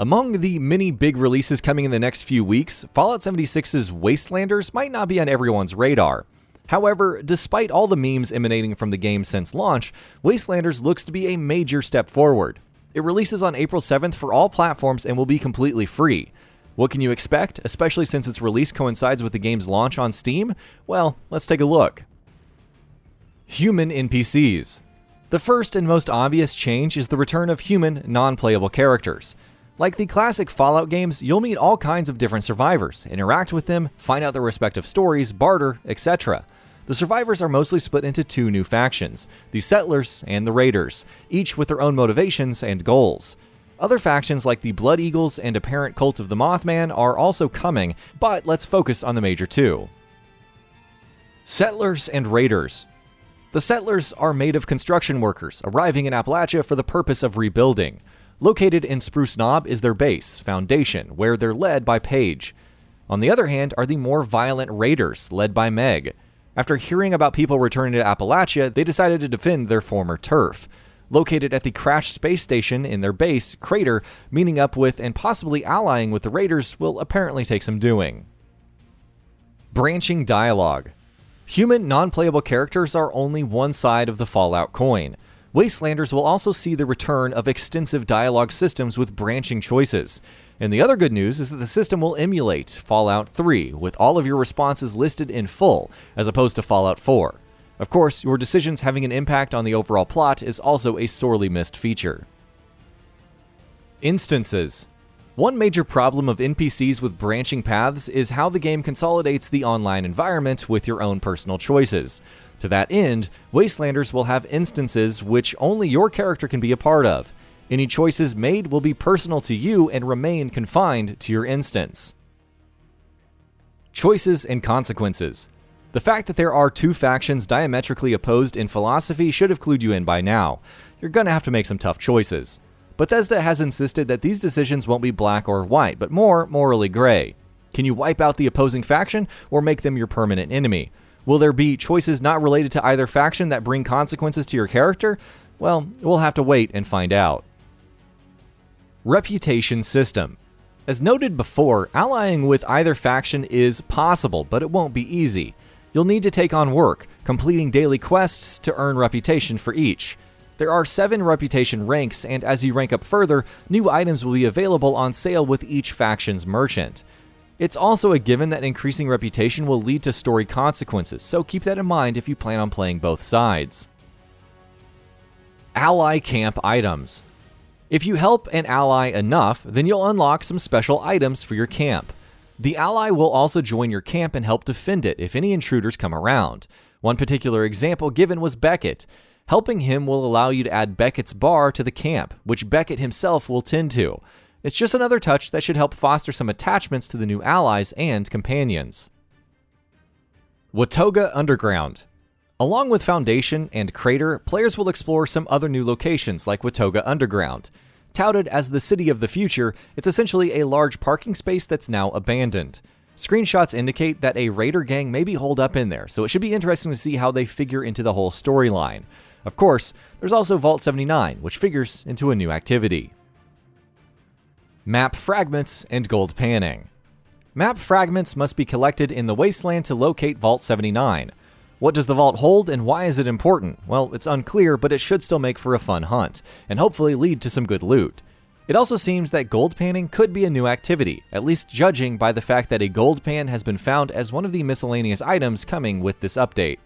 Among the many big releases coming in the next few weeks, Fallout 76's Wastelanders might not be on everyone's radar. However, despite all the memes emanating from the game since launch, Wastelanders looks to be a major step forward. It releases on April 7th for all platforms and will be completely free. What can you expect, especially since its release coincides with the game's launch on Steam? Well, let's take a look. Human NPCs. The first and most obvious change is the return of human, non-playable characters. Like the classic Fallout games, you'll meet all kinds of different survivors, interact with them, find out their respective stories, barter, etc. The survivors are mostly split into two new factions, the Settlers and the Raiders, each with their own motivations and goals. Other factions like the Blood Eagles and apparent Cult of the Mothman are also coming, but let's focus on the major two. Settlers and Raiders. The Settlers are made of construction workers arriving in Appalachia for the purpose of rebuilding. Located in Spruce Knob is their base, Foundation, where they're led by Paige. On the other hand are the more violent Raiders, led by Meg. After hearing about people returning to Appalachia, they decided to defend their former turf. Located at the crashed space station in their base, Crater, meeting up with and possibly allying with the Raiders will apparently take some doing. Branching dialogue. Human, non-playable characters are only one side of the Fallout coin. Wastelanders will also see the return of extensive dialogue systems with branching choices. And the other good news is that the system will emulate Fallout 3, with all of your responses listed in full, as opposed to Fallout 4. Of course, your decisions having an impact on the overall plot is also a sorely missed feature. Instances. One major problem of NPCs with branching paths is how the game consolidates the online environment with your own personal choices. To that end, Wastelanders will have instances which only your character can be a part of. Any choices made will be personal to you and remain confined to your instance. Choices and consequences. The fact that there are two factions diametrically opposed in philosophy should have clued you in by now. You're gonna have to make some tough choices. Bethesda has insisted that these decisions won't be black or white, but more morally gray. Can you wipe out the opposing faction or make them your permanent enemy? Will there be choices not related to either faction that bring consequences to your character? Well, we'll have to wait and find out. Reputation system. As noted before, allying with either faction is possible, but it won't be easy. You'll need to take on work, completing daily quests to earn reputation for each. There are 7 reputation ranks, and as you rank up further, new items will be available on sale with each faction's merchant. It's also a given that increasing reputation will lead to story consequences, so keep that in mind if you plan on playing both sides. Ally camp items. If you help an ally enough, then you'll unlock some special items for your camp. The ally will also join your camp and help defend it if any intruders come around. One particular example given was Beckett. Helping him will allow you to add Beckett's bar to the camp, which Beckett himself will tend to. It's just another touch that should help foster some attachments to the new allies and companions. WATOGA Underground. Along with Foundation and Crater, players will explore some other new locations like WATOGA Underground. Touted as the city of the future, it's essentially a large parking space that's now abandoned. Screenshots indicate that a raider gang may be holed up in there, so it should be interesting to see how they figure into the whole storyline. Of course, there's also Vault 79, which figures into a new activity. Map fragments and gold panning. Map fragments must be collected in the wasteland to locate Vault 79. What does the vault hold and why is it important? Well, it's unclear, but it should still make for a fun hunt, and hopefully lead to some good loot. It also seems that gold panning could be a new activity, at least judging by the fact that a gold pan has been found as one of the miscellaneous items coming with this update.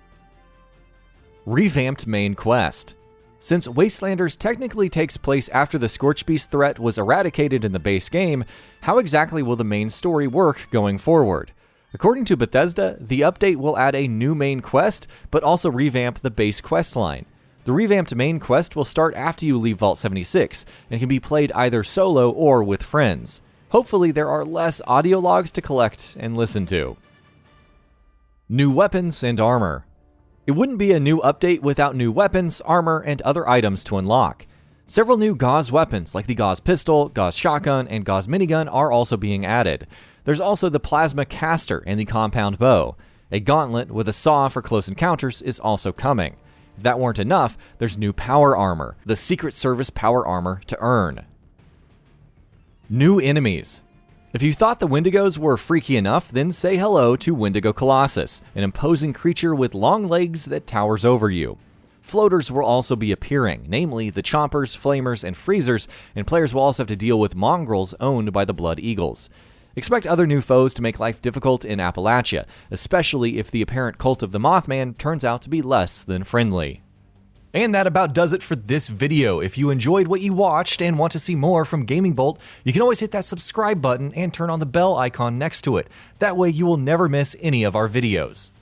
Revamped main quest. Since Wastelanders technically takes place after the Scorchbeast threat was eradicated in the base game, how exactly will the main story work going forward? According to Bethesda, the update will add a new main quest, but also revamp the base quest line. The revamped main quest will start after you leave Vault 76, and can be played either solo or with friends. Hopefully there are less audio logs to collect and listen to. New weapons and armor. It wouldn't be a new update without new weapons, armor, and other items to unlock. Several new Gauss weapons like the Gauss pistol, Gauss shotgun, and Gauss minigun are also being added. There's also the plasma caster and the compound bow. A gauntlet with a saw for close encounters is also coming. If that weren't enough, there's new power armor, the Secret Service power armor to earn. New enemies. If you thought the Wendigos were freaky enough, then say hello to Wendigo Colossus, an imposing creature with long legs that towers over you. Floaters will also be appearing, namely the Chompers, Flamers, and Freezers, and players will also have to deal with mongrels owned by the Blood Eagles. Expect other new foes to make life difficult in Appalachia, especially if the apparent cult of the Mothman turns out to be less than friendly. And that about does it for this video. If you enjoyed what you watched and want to see more from Gaming Bolt, you can always hit that subscribe button and turn on the bell icon next to it. That way you will never miss any of our videos.